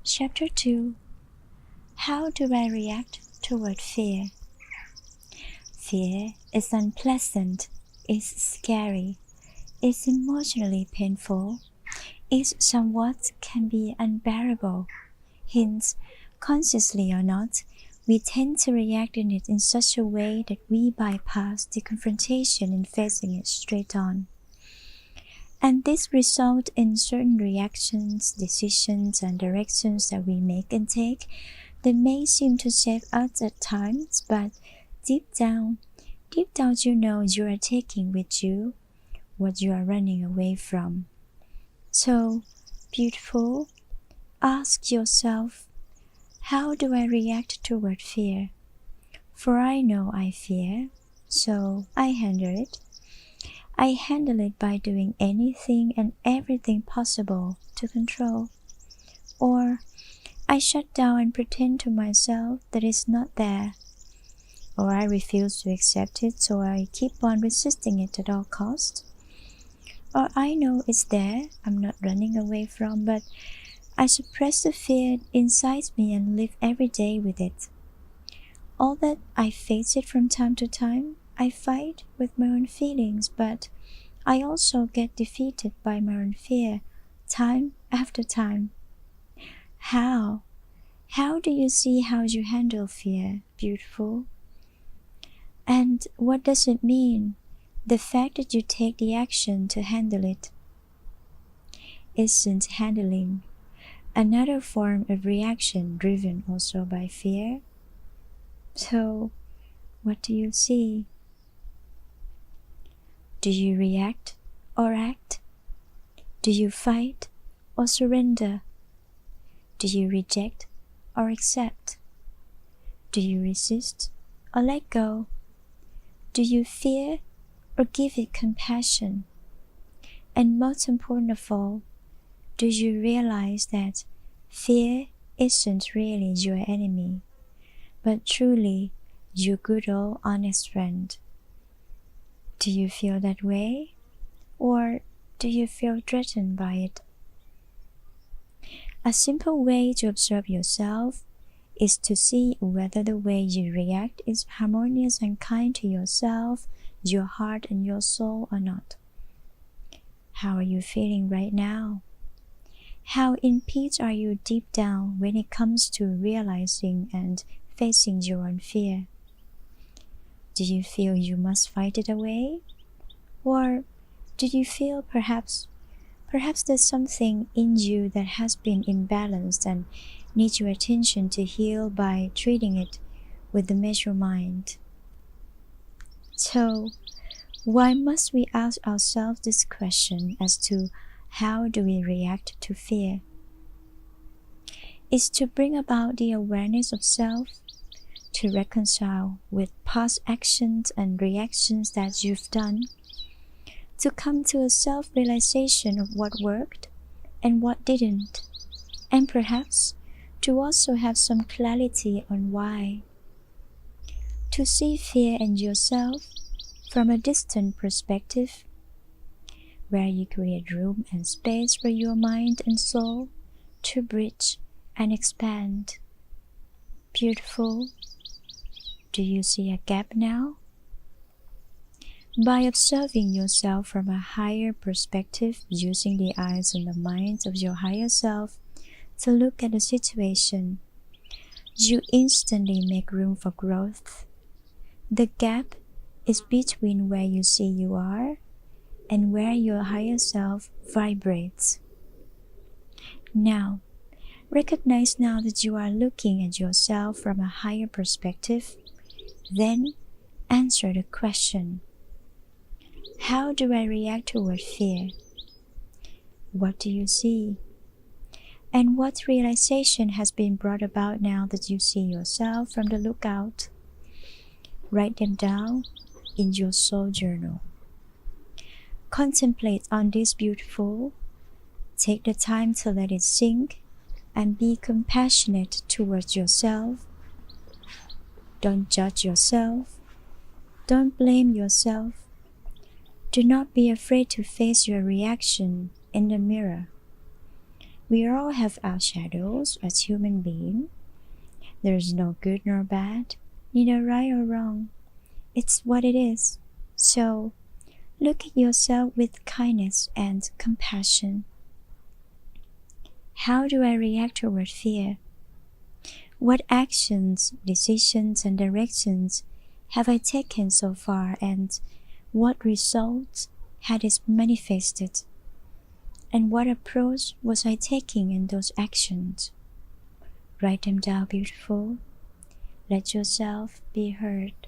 Chapter 2. How do I react toward fear? Fear is unpleasant, is scary, is emotionally painful, is somewhat can be unbearable. Hence, consciously or not, we tend to react in it in such a way that we bypass the confrontation and facing it straight on. And this results in certain reactions, decisions, and directions that we make and take that may seem to save us at times, but deep down you know you are taking with you what you are running away from. So, beautiful, ask yourself, how do I react toward fear? For I know I fear, so I handle it. I handle it by doing anything and everything possible to control. Or I shut down and pretend to myself that it's not there. Or I refuse to accept it, so I keep on resisting it at all costs. Or I know it's there, I'm not running away from, but I suppress the fear inside me and live every day with it. All that I face it from time to time, I fight with my own feelings, but I also get defeated by my own fear, time after time. How? How do you see how you handle fear, beautiful? And what does it mean, the fact that you take the action to handle it? Isn't handling another form of reaction driven also by fear? So, what do you see? Do you react or act? Do you fight or surrender? Do you reject or accept? Do you resist or let go? Do you fear or give it compassion? And most important of all, do you realize that fear isn't really your enemy, but truly your good old honest friend? Do you feel that way? Or do you feel threatened by it? A simple way to observe yourself is to see whether the way you react is harmonious and kind to yourself, your heart, and your soul or not. How are you feeling right now? How in peace are you deep down when it comes to realizing and facing your own fear? Do you feel you must fight it away? Or do you feel perhaps there's something in you that has been imbalanced and needs your attention to heal by treating it with the measured mind? So, why must we ask ourselves this question as to how do we react to fear? It's to bring about the awareness of self, to reconcile with past actions and reactions that you've done, to come to a self-realization of what worked and what didn't, and perhaps to also have some clarity on why. To see fear and yourself from a distant perspective, where you create room and space for your mind and soul to bridge and expand. Beautiful. Do you see a gap now? By observing yourself from a higher perspective, using the eyes and the mind of your higher self to look at the situation, you instantly make room for growth. The gap is between where you see you are and where your higher self vibrates. Now, recognize now that you are looking at yourself from a higher perspective, then answer the question. How do I react toward fear? What do you see? And what realization has been brought about now that you see yourself from the lookout? Write them down in your soul journal. Contemplate on this beautiful. Take the time to let it sink and be compassionate towards yourself. Don't judge yourself. Don't blame yourself. Do not be afraid to face your reaction in the mirror. We all have our shadows as human beings. There's no good nor bad, neither right or wrong. It's what it is. So, look at yourself with kindness and compassion. How do I react toward fear? What actions, decisions, and directions have I taken so far, and what results had it manifested? And what approach was I taking in those actions? Write them down, beautiful. Let yourself be heard.